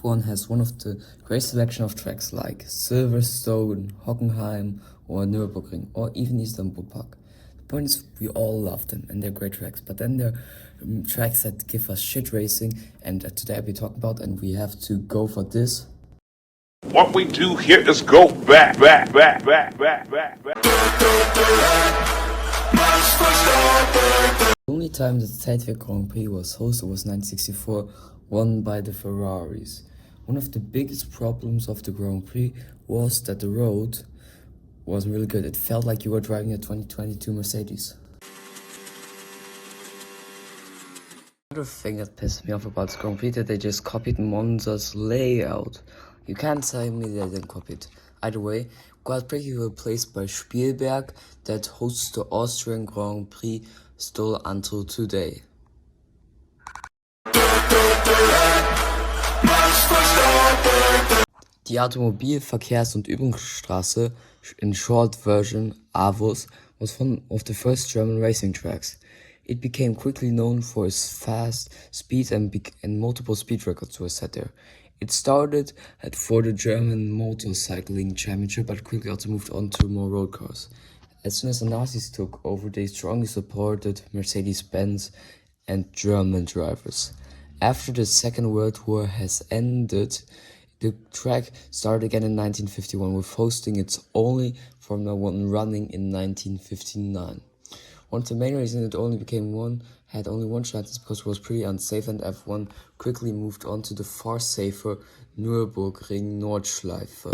F1 has one of the great selection of tracks like Silverstone, Hockenheim, or Nürburgring, or even Istanbul Park. The point is, we all love them and they're great tracks, but then there are tracks that give us shit racing, and today I'll be talking about, and we have to go for this. What we do here is go back. The only time that the Zeitwerk Grand Prix was hosted was 1964, won by the Ferraris. One of the biggest problems of the Grand Prix was that the road wasn't really good. It felt like you were driving a 2022 Mercedes. Another thing that pissed me off about this Grand Prix that they just copied Monza's layout. You can't tell me they didn't copy it. Either way, Grand Prix was replaced by Spielberg that hosts the Austrian Grand Prix still until today. Die Automobil-Verkehrs- und Übungsstraße, in short version AVUS, was one of the first German racing tracks. It became quickly known for its fast speed and multiple speed records were set there. It started for the German Motorcycling Championship, but quickly also moved on to more road cars. As soon as the Nazis took over, they strongly supported Mercedes-Benz and German drivers. After the Second World War has ended, the track started again in 1951, with hosting its only Formula 1 running in 1959. One of the main reasons it only had only one chance is because it was pretty unsafe, and F1 quickly moved on to the far safer Nürburgring Nordschleife.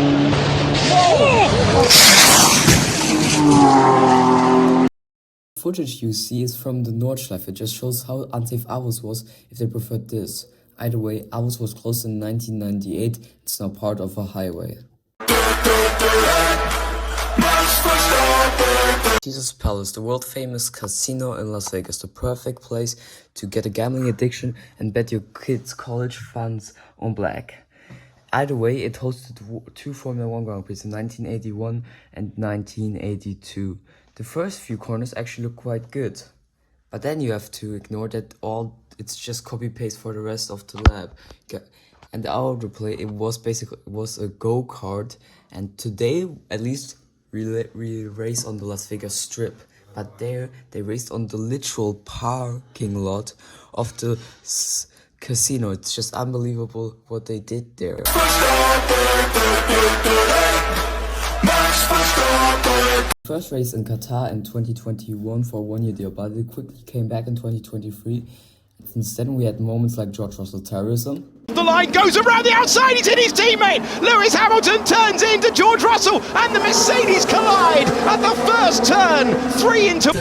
The footage you see is from the Nordschleife. It just shows how unsafe AVUS was if they preferred this. Either way, AVUS was closed in 1998. It's now part of a highway. Caesars Palace, the world-famous casino in Las Vegas, the perfect place to get a gambling addiction and bet your kids' college funds on black. Either way, it hosted two Formula 1 Grand Prix in 1981 and 1982. The first few corners actually look quite good, but then you have to ignore that it's just copy-paste for the rest of the lap. And the auto replay, it was a go-kart, and today, at least, we race on the Las Vegas Strip, but there they raced on the literal parking lot of the casino. It's just unbelievable what they did there. First race in Qatar in 2021 for 1 year deal, but it quickly came back in 2023. Instead, we had moments like George Russell terrorism. The line goes around the outside, he's in his teammate. Lewis Hamilton turns into George Russell, and the Mercedes collide at the first turn. 3 into...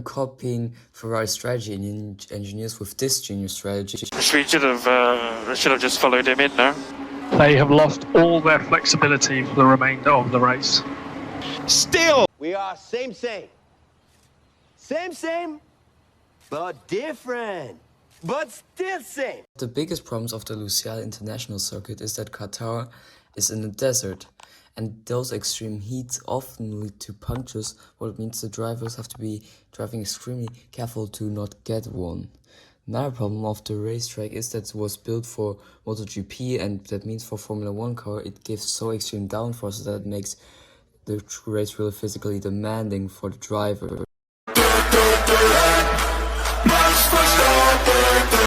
Copying Ferrari's strategy and engineers with this genius strategy. We should have just followed him in now. They have lost all their flexibility for the remainder of the race. Still, we are same, but different, but still same. The biggest problems of the Lusail International Circuit is that Qatar is in a desert, and those extreme heats often lead to punctures, what means the drivers have to be driving extremely careful to not get one. Another problem of the racetrack is that it was built for MotoGP, and that means for Formula 1 car it gives so extreme downforce that it makes the race really physically demanding for the driver.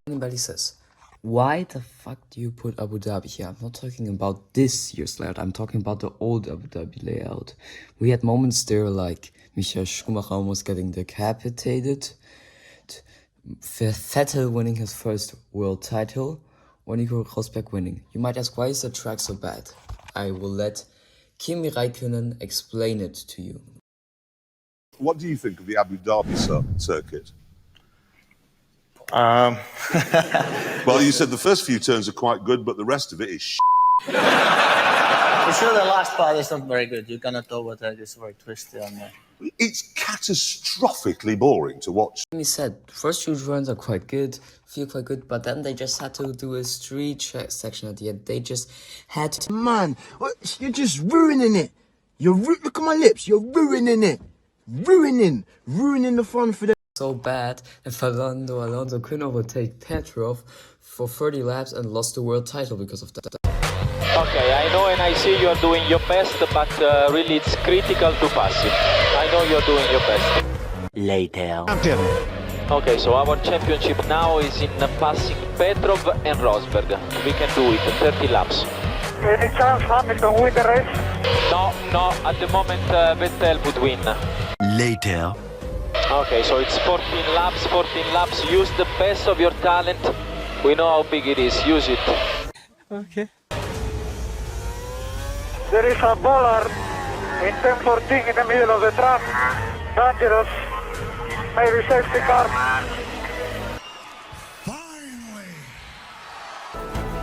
Anybody says, why the fuck do you put Abu Dhabi here? I'm not talking about this year's layout, I'm talking about the old Abu Dhabi layout. We had moments there like Michael Schumacher almost getting decapitated, Vettel winning his first world title, or Nico Rosberg winning. You might ask, why is the track so bad? I will let Kimi Räikkönen explain it to you. What do you think of the Abu Dhabi circuit? Well, you said the first few turns are quite good, but the rest of it is shit. For sure, the last part is not very good. You cannot tell what that is very twisty on there. It's catastrophically boring to watch. Kimi said, first few runs are quite good, feel quite good, but then they just had to do a street section at the end. They just had to... Man, you're just ruining it. Look at my lips, you're ruining it. ruining the fun for them. So bad that Fernando Alonso couldn't overtake Petrov for 30 laps and lost the world title because of that. Okay, I know and I see you are doing your best, but really it's critical to pass it. I know you're doing your best. Later. Okay, so our championship now is in passing Petrov and Rosberg. We can do it, 30 laps. Any chance Hamilton win the race? No, at the moment Vettel would win. Later. Okay, so it's 14 laps, use the best of your talent. We know how big it is, use it. Okay. There is a bollard in 10-14 in the middle of the track. Dangerous. Maybe safety car.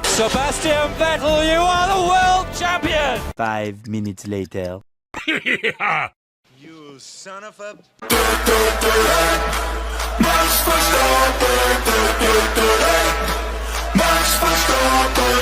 Sebastian Vettel, you are the world champion! 5 minutes later. You son of a...